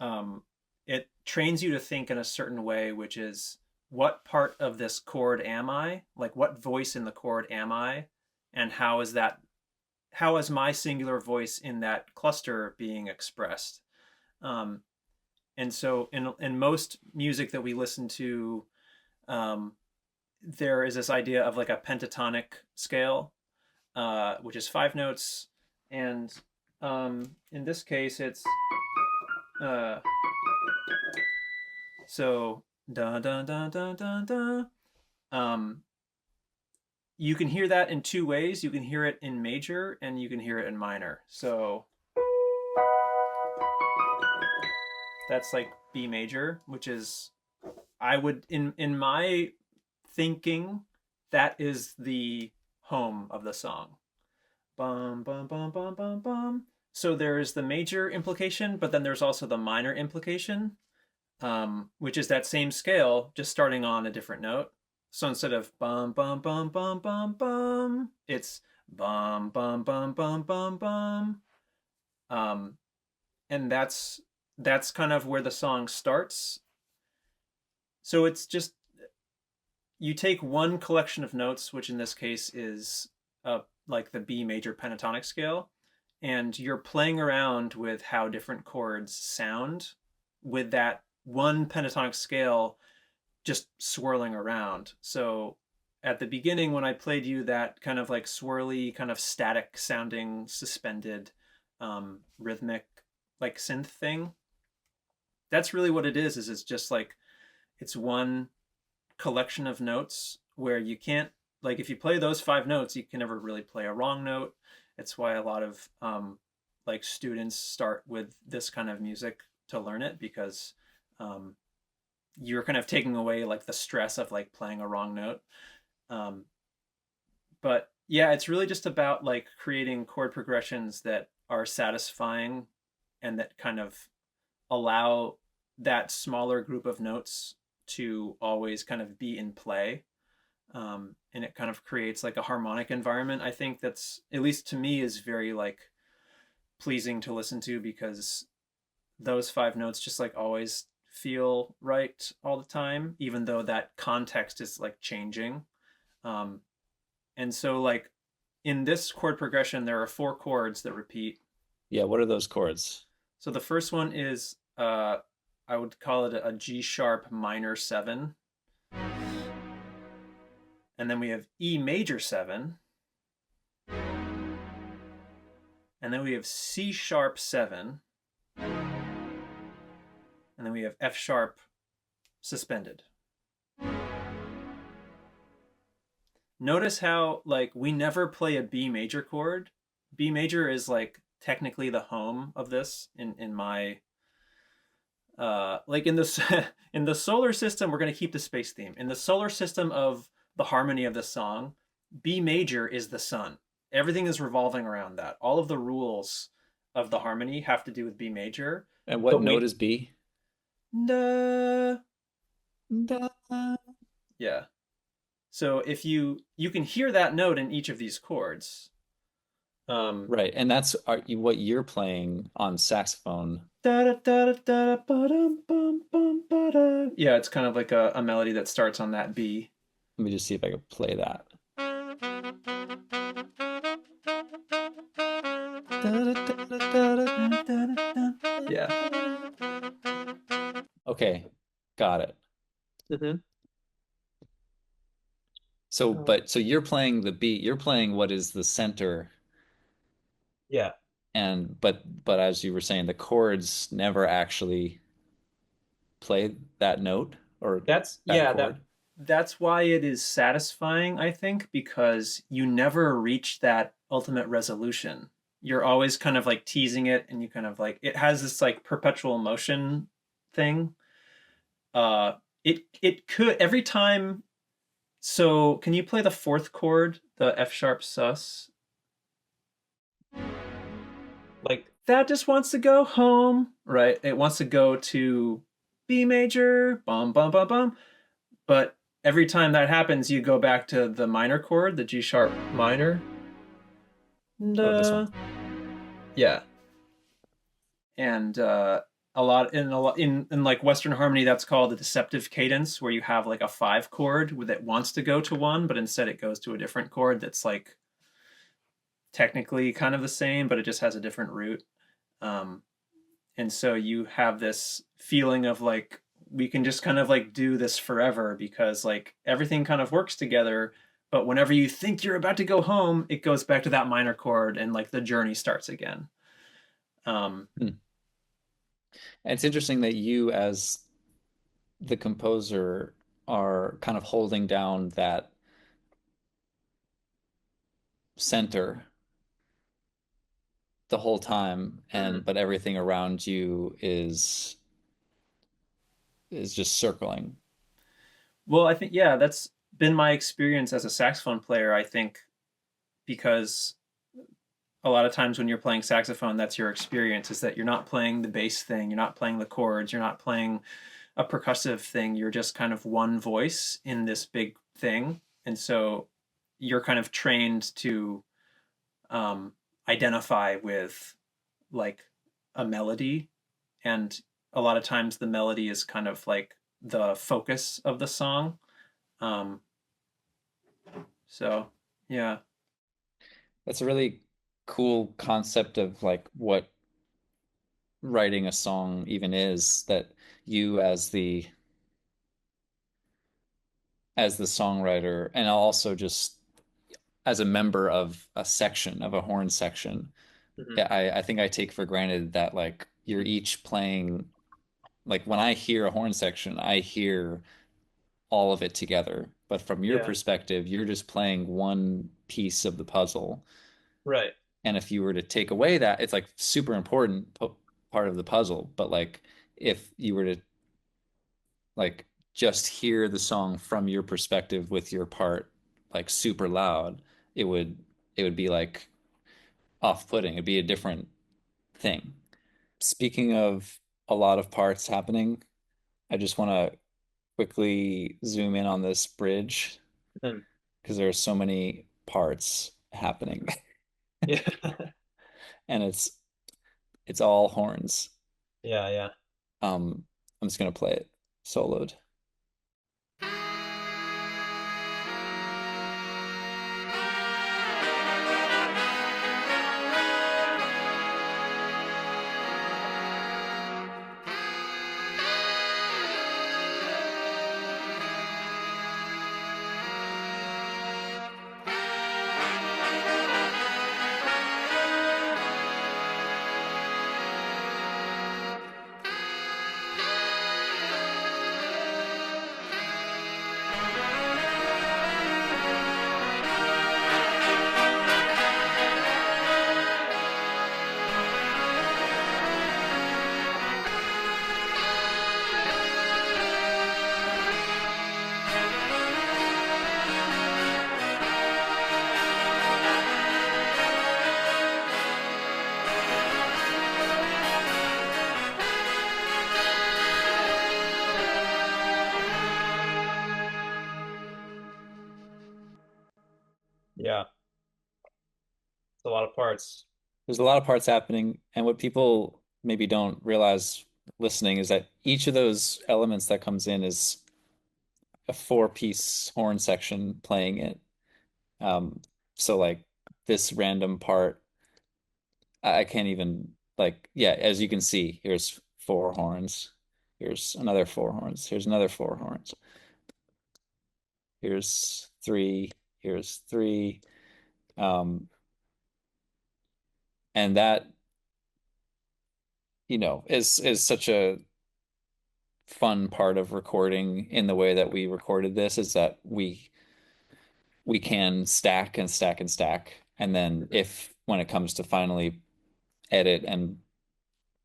Um, it trains you to think in a certain way, which is, what part of this chord am I? Like, what voice in the chord am I? And how is that? How is my singular voice in that cluster being expressed? Um, and so, in most music that we listen to, um, there is this idea of like a pentatonic scale, which is five notes, and in this case, it's uh, so da da da da da da. Um, you can hear that in two ways. You can hear it in major and you can hear it in minor. So that's like B major, which is, I would, in my thinking, that is the home of the song. bum bum bum bum bum bum. So there's the major implication, but then there's also the minor implication, which is that same scale, just starting on a different note. So instead of bum bum bum bum bum bum, it's bum bum bum bum bum bum. Um, and that's kind of where the song starts. So it's just you take one collection of notes, which in this case is like the B major pentatonic scale, and you're playing around with how different chords sound with that one pentatonic scale just swirling around. So at the beginning, when I played you that kind of like swirly, kind of static sounding, suspended, rhythmic, like synth thing, that's really what it is. Is it's just like it's one collection of notes where you can't, like, if you play those five notes, you can never really play a wrong note. It's why a lot of like students start with this kind of music to learn it, because um, you're kind of taking away like the stress of like playing a wrong note. Um, but yeah, it's really just about like creating chord progressions that are satisfying and that kind of allow that smaller group of notes to always kind of be in play. And it kind of creates like a harmonic environment, I think, that's, at least to me, is very like pleasing to listen to, because those five notes just like always feel right all the time, even though that context is like changing. um, and so like in this chord progression there are four chords that repeat. Yeah, what are those chords? So the first one is I would call it a G sharp minor 7, and then we have E major 7, and then we have C sharp 7, and then we have F sharp suspended. Notice how like we never play a B major chord. B major is like technically the home of this in my like in this in the solar system. We're going to keep the space theme. In the solar system of the harmony of the song, B major is the sun. Everything is revolving around that. All of the rules of the harmony have to do with B major. And what But note we is B? da, Da. yeah. So if you can hear that note in each of these chords. Right, and that's what you're playing on saxophone. Da, da, da, da, ba-dum, bum, bum, ba-da. Yeah, it's kind of like a melody that starts on that B. Let me just see if I can play that. Yeah. Okay, got it. Mm-hmm. So, so you're playing the beat, you're playing what is the center, Yeah. and but as you were saying, the chords never actually play that note or That's that yeah, chord. that's why it is satisfying, I think, because you never reach that ultimate resolution. You're always kind of like teasing it, and you kind of like, it has this like perpetual motion thing. Uh it could every time. So can you play the fourth chord, the F sharp sus? Like that just wants to go home, right? It wants to go to B major, bum bum bum bum. But every time that happens, you go back to the minor chord, the G sharp minor. Oh, this one. Yeah. And a lot in like Western harmony, that's called a deceptive cadence, where you have like a five chord that wants to go to one, but instead it goes to a different chord that's like technically kind of the same, but it just has a different root. Um, and so you have this feeling of like, we can just kind of like do this forever, because like everything kind of works together. But whenever you think you're about to go home, it goes back to that minor chord, and like the journey starts again. Hmm. And it's interesting that you, as the composer, are kind of holding down that center the whole time, and but everything around you is just circling. Well, I think, yeah, that's been my experience as a saxophone player, I think, because a lot of times when you're playing saxophone, that's your experience, is that you're not playing the bass thing, you're not playing the chords, you're not playing a percussive thing, you're just kind of one voice in this big thing. And so you're kind of trained to um, identify with like a melody. And a lot of times the melody is kind of like the focus of the song. Um, so yeah. That's a really cool concept of like what writing a song even is, that you as the songwriter, and also just as a member of a section, of a horn section, Mhm. I think I take for granted that like you're each playing, like when I hear a horn section, I hear all of it together. But from your Yeah. perspective, you're just playing one piece of the puzzle. Right. And if you were to take away that, it's like super important part of the puzzle. But like if you were to like just hear the song from your perspective with your part like super loud, it would be like off-putting. It'd be a different thing. Speaking of a lot of parts happening, I just want to quickly zoom in on this bridge Mm. because there are so many parts happening Yeah. and it's all horns. Yeah, yeah. I'm just gonna play it soloed. Yeah. It's a lot of parts. There's a lot of parts happening, and what people maybe don't realize listening is that each of those elements that comes in is a four-piece horn section playing it. Um, so like this random part, I can't even like, yeah, as you can see, here's four horns. Here's another four horns. Here's another four horns. Here's three. Here's three. Um, and that, is such a fun part of recording in the way that we recorded this, is that we can stack and stack and stack. And then Mhm. if when it comes to finally edit and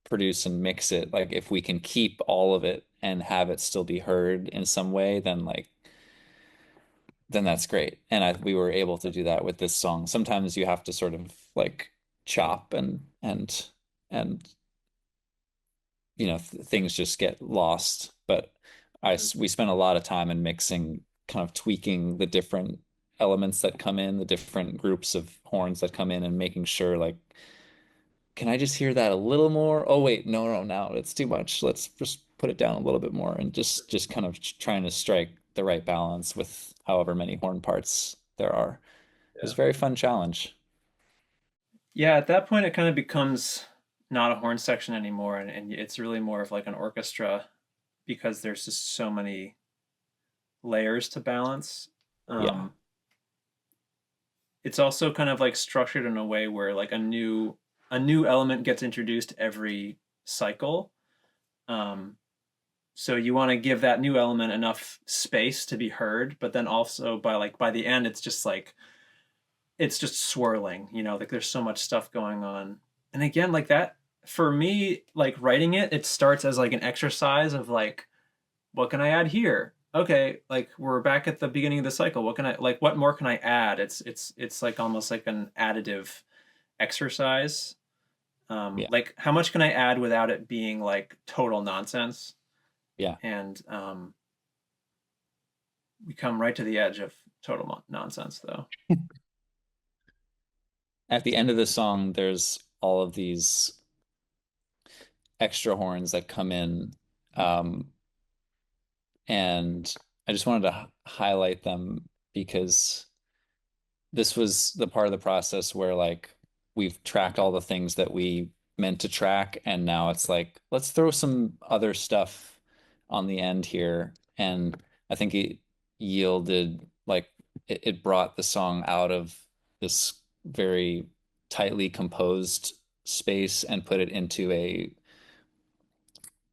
produce and mix it, like if we can keep all of it and have it still be heard in some way, then that's great. And we were able to do that with this song. Sometimes you have to sort of like chop and things just get lost. But Mhm. we spent a lot of time in mixing, kind of tweaking the different elements that come in, the different groups of horns that come in, and making sure like, can I just hear that a little more? Oh wait, no, no, now it's too much. Let's just put it down a little bit more, and just kind of trying to strike the right balance with however many horn parts there are. It was Yeah. a very fun challenge. Yeah, at that point it kind of becomes not a horn section anymore, and it's really more of like an orchestra because there's just so many layers to balance. Yeah. Um, it's also kind of like structured in a way where like a new element gets introduced every cycle. Um, so you want to give that new element enough space to be heard, but then also by the end it's just swirling, like there's so much stuff going on. And again, like that for me, like writing it starts as like an exercise of like, what can I add here? Okay, like we're back at the beginning of the cycle. What more can I add? It's like almost like an additive exercise. Yeah. Like how much can I add without it being like total nonsense? Yeah. And we come right to the edge of total nonsense, though. At the end of the song, there's all of these extra horns that come in. Um, and I just wanted to highlight them because this was the part of the process where like we've tracked all the things that we meant to track, and now it's like let's throw some other stuff on the end here. And I think it yielded like it brought the song out of this very tightly composed space and put it into a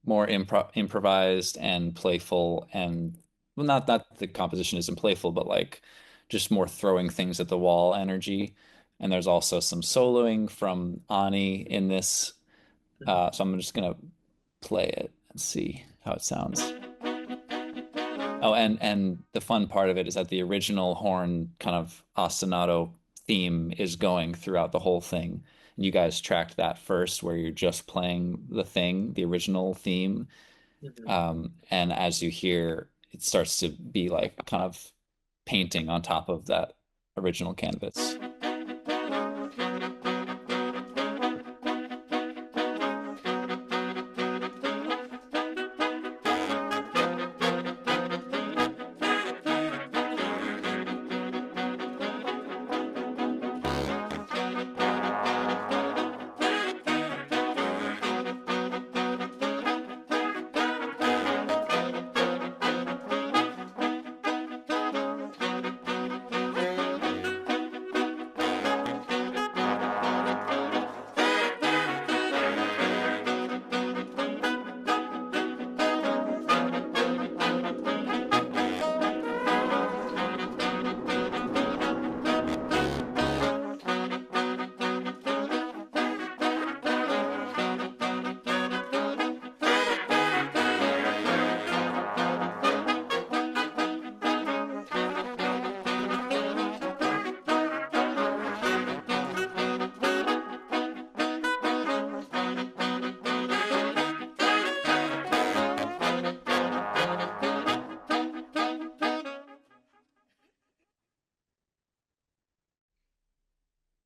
more improvised and playful, and well, not that the composition isn't playful, but like just more throwing things at the wall energy. And there's also some soloing from Ani in this. So I'm just gonna play it and see how it sounds. Oh, and the fun part of it is that the original horn kind of ostinato theme is going throughout the whole thing. And you guys tracked that first, where you're just playing the thing, the original theme. And as you hear, it starts to be like kind of painting on top of that original canvas.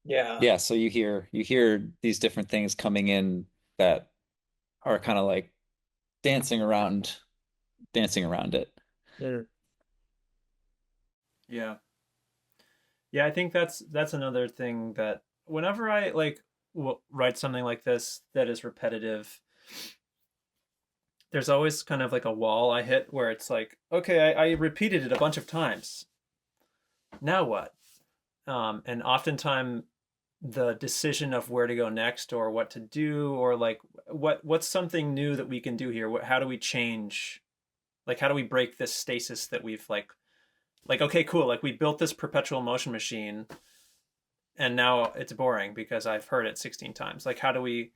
Yeah. Yeah, so you hear these different things coming in that are kind of like dancing around dancing around it. Mm. Yeah. Yeah, I think that's another thing that whenever I like write something like this that is repetitive, there's always kind of like a wall I hit where it's like, okay, I repeated it a bunch of times. Now what? And oftentimes the decision of where to go next or what to do or like what's something new that we can do here? How do we change? Like how do we break this stasis that we've like okay, cool, like we built this perpetual motion machine and now it's boring because I've heard it 16 times. Like how do we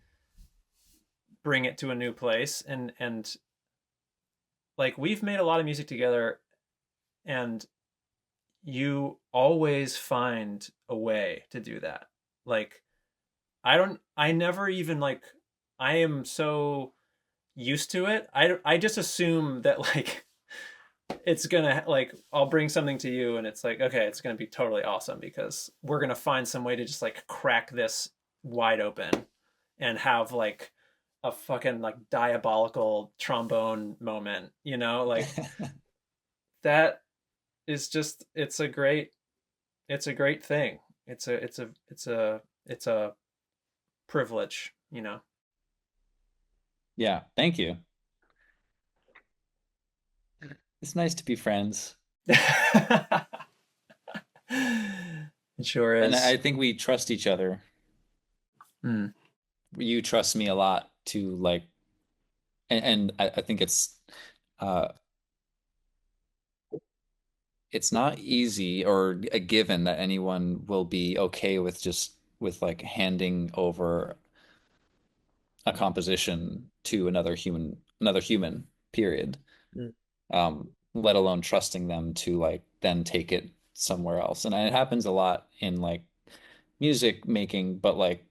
bring it to a new place? And like we've made a lot of music together and you always find a way to do that. Like I never even like I am so used to it. I just assume that like it's gonna like I'll bring something to you and it's like okay, it's gonna be totally awesome because we're gonna find some way to just like crack this wide open and have like a fucking like diabolical trombone moment, you know? Like that is just it's a great thing. It's a privilege, you know. Yeah, thank you. It's nice to be friends. It sure And is. I think we trust each other. Mm. You trust me a lot to like, and I think uh it's not easy or a given that anyone will be okay with just with like handing over a composition to another human, period. Mm. Let alone trusting them to like then take it somewhere else. And it happens a lot in like music making, but like,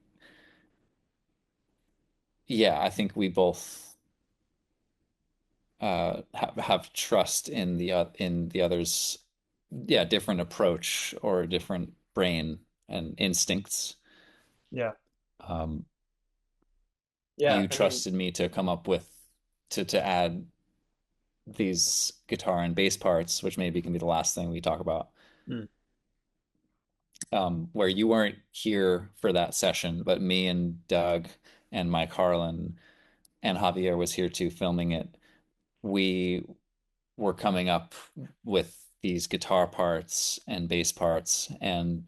yeah, I think we both have trust in the other's, yeah, different approach or different brain and instincts. Yeah. Um, Yeah. you I mean, trusted me to come up with to add these guitar and bass parts, which maybe can be the last thing we talk about. mm, Where you weren't here for that session, but me and Doug and Mike Harlan and Javier was here too, filming it. We were coming up with these guitar parts and bass parts, and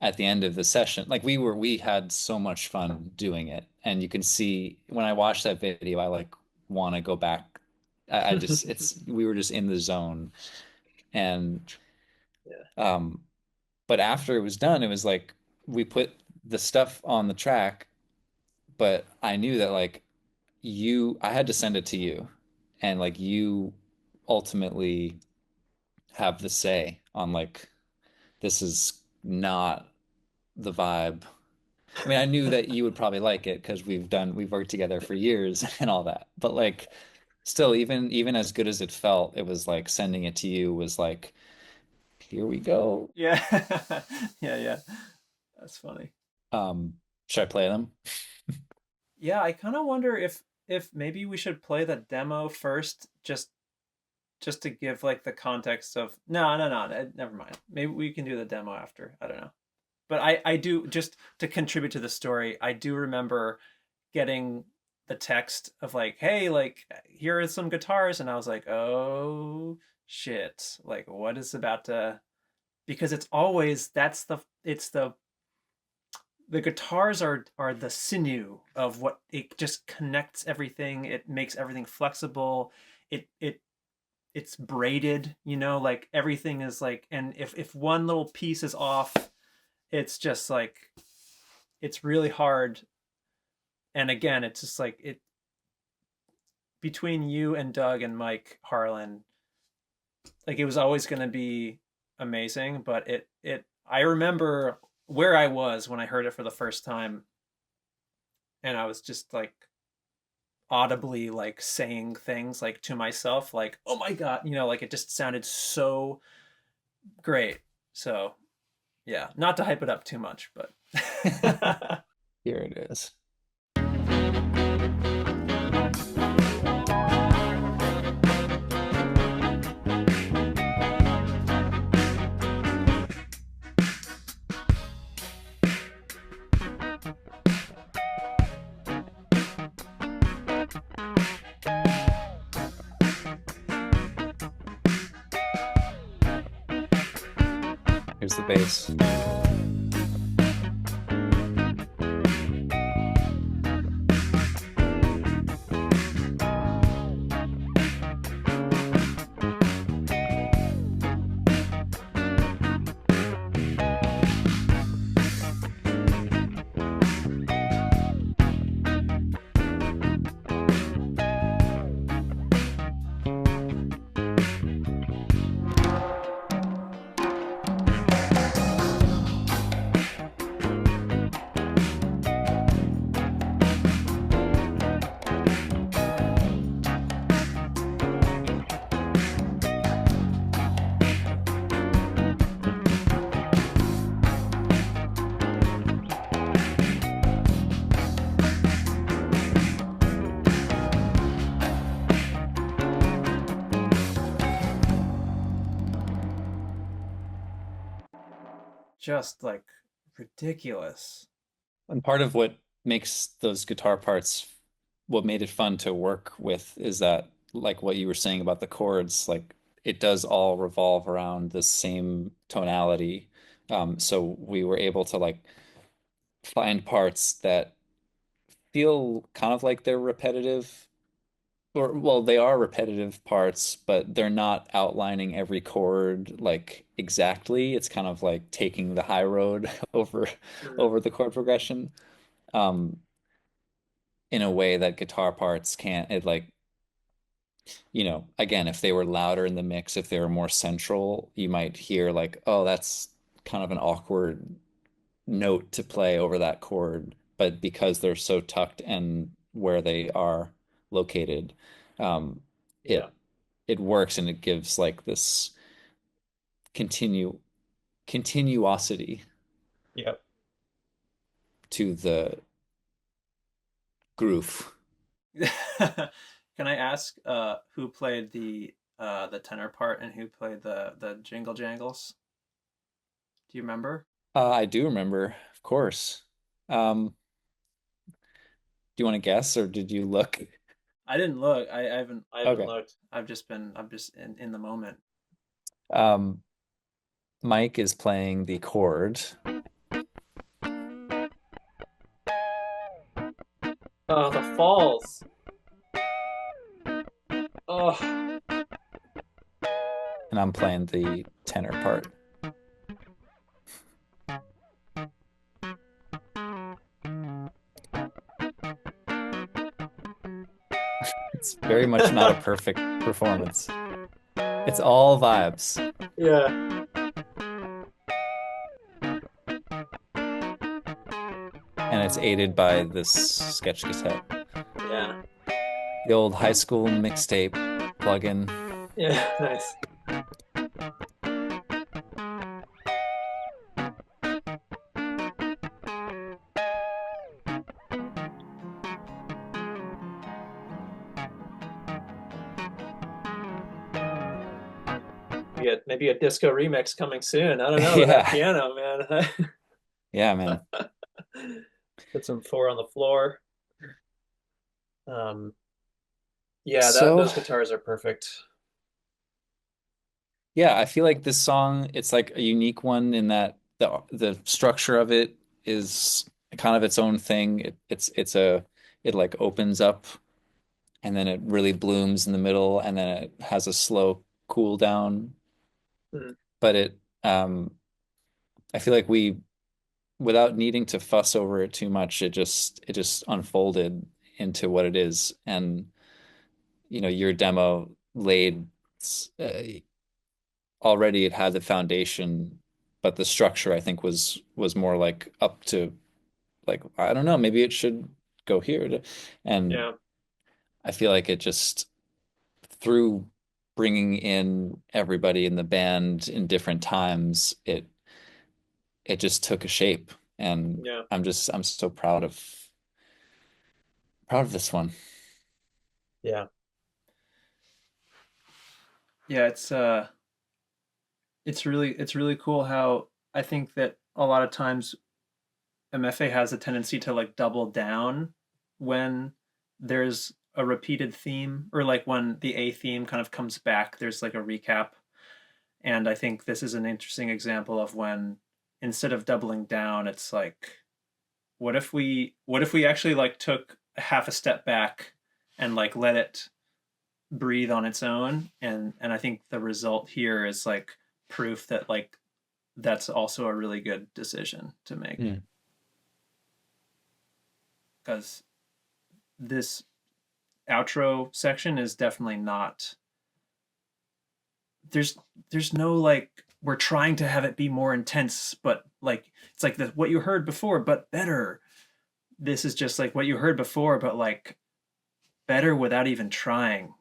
at the end of the session, like we had so much fun doing it. And you can see when I watch that video, I like want to go back. I just it's we were just in the zone. And yeah. um but after it was done, it was like we put the stuff on the track, but I knew that like I had to send it to you, and like you ultimately have the say on like this is not the vibe. I mean, I knew that you would probably like it because we've worked together for years and all that. But like still, even as good as it felt, it was like sending it to you was like, here we go. Yeah. Yeah. Yeah. That's funny. Um, should I play them? Yeah, I kind of wonder if maybe we should play the demo first, just to give like the context of no, never mind. Maybe we can do the demo after. I don't know. But I do, just to contribute to the story, I do remember getting the text of like, hey, like here are some guitars, and I was like, oh shit, like what is about to, because it's always that's the guitars are the sinew of what it just connects everything. It makes everything flexible. It's braided, like everything is like, and if one little piece is off, it's just like it's really hard. And again, it's just like it between you and Doug and Mike Harlan, like it was always going to be amazing. But it I remember where I was when I heard it for the first time, and I was just like audibly like saying things like to myself, like oh my god, like it just sounded so great. So yeah, not to hype it up too much, but Here it is. Here's the bass. just like ridiculous. And part of what makes those guitar parts, what made it fun to work with is that, like what you were saying about the chords, like it does all revolve around the same tonality. So we were able to like find parts that feel kind of like they're repetitive, or well, they are repetitive parts, but they're not outlining every chord like exactly. It's kind of like taking the high road over Mm. over the chord progression. Um, in a way that guitar parts can't. It like, again, if they were louder in the mix, if they were more central, you might hear like, oh, that's kind of an awkward note to play over that chord, but because they're so tucked and where they are located, um, Yeah. it it works and it gives like this continue continuosity Yep. to the groove. Can I ask who played the tenor part and who played the jingle jangles? Do you remember? I do remember, of course. Do you want to guess or did you look? I didn't look. I haven't Okay. looked. I'm just in the moment. Um, Mike is playing the chord, Oh, the falls. Oh, and I'm playing the tenor part. It's very much not a perfect performance. It's all vibes, yeah. and it's aided by this sketch cassette. Yeah. The old high school mixtape plugin. Yeah. Nice. Maybe a disco remix coming soon. I don't know with that Yeah. piano, man. Yeah, man. Put some four on the floor. Um, yeah, that So, those guitars are perfect. yeah, I feel like this song, it's like a unique one in that the structure of it is kind of its own thing. It like opens up and then it really blooms in the middle and then it has a slow cool down. Mm, But I feel like we without needing to fuss over it too much, it just unfolded into what it is. And your demo laid uh, already it had the foundation, but the structure I think was more like up to like I don't know, maybe it should go here and yeah, I feel like it just through bringing in everybody in the band in different times, it just took a shape and yeah, I'm so proud of this one. yeah. Yeah, it's really cool how I think that a lot of times MFA has a tendency to like double down when there's a repeated theme or like when the A theme kind of comes back, there's like a recap. And I think this is an interesting example of when instead of doubling down, it's like what if we actually like took half a step back and like let it breathe on its own and I think the result here is like proof that like that's also a really good decision to make Mm. because this outro section is definitely not there's there's no like we're trying to have it be more intense but like it's like what you heard before but better. This is just like what you heard before but like better without even trying.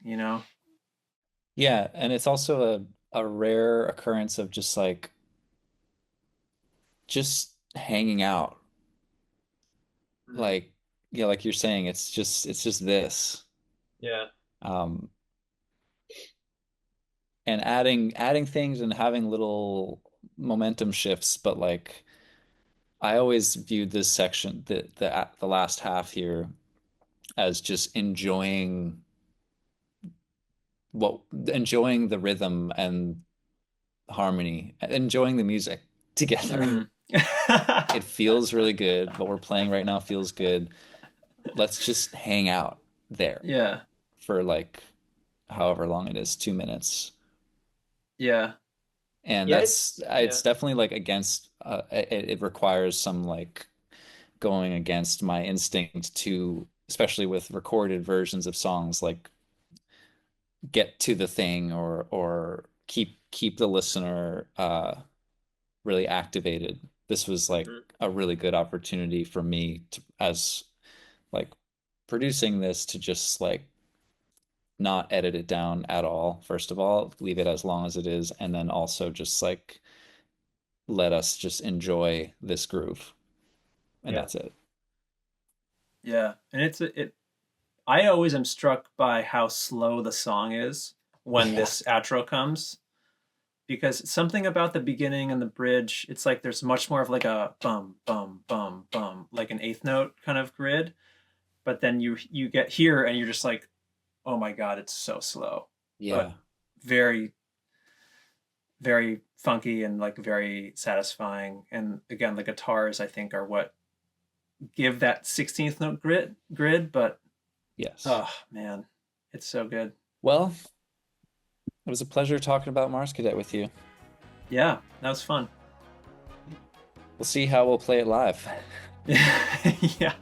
Yeah, and it's also a rare occurrence of just hanging out. Mm, Like yeah, like you're saying, it's just this. yeah, Um and adding things and having little momentum shifts, but like I always viewed this section, the last half here, as just what enjoying the rhythm and harmony, enjoying the music together. mm. It feels really good. What we're playing right now feels good. Let's just hang out there Yeah, for like however long it is, 2 minutes. yeah, And yeah, it's yeah. definitely like against it requires some like going against my instinct to, especially with recorded versions of songs, like get to the thing or keep the listener really activated. this was like a really good opportunity for me to, as like producing this, to just like not edit it down at all. First of all, leave it as long as it is, and then also just like let us just enjoy this groove, and Yeah. that's it. Yeah. And I always am struck by how slow the song is when Yeah. this outro comes, because something about the beginning and the bridge, it's like there's much more of like a bum bum bum bum, like an eighth note kind of grid. But then you get here and you're just like, oh my God, it's so slow, Yeah. but very, very funky and like very satisfying. And again, the guitars I think are what give that 16th note grid, but Yes. oh man, it's so good. Well, it was a pleasure talking about Mars Cadet with you. Yeah, that was fun. We'll see how we'll play it live. Yeah.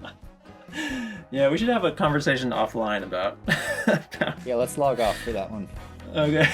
Yeah, we should have a conversation offline about. Yeah, let's log off for that one. Okay.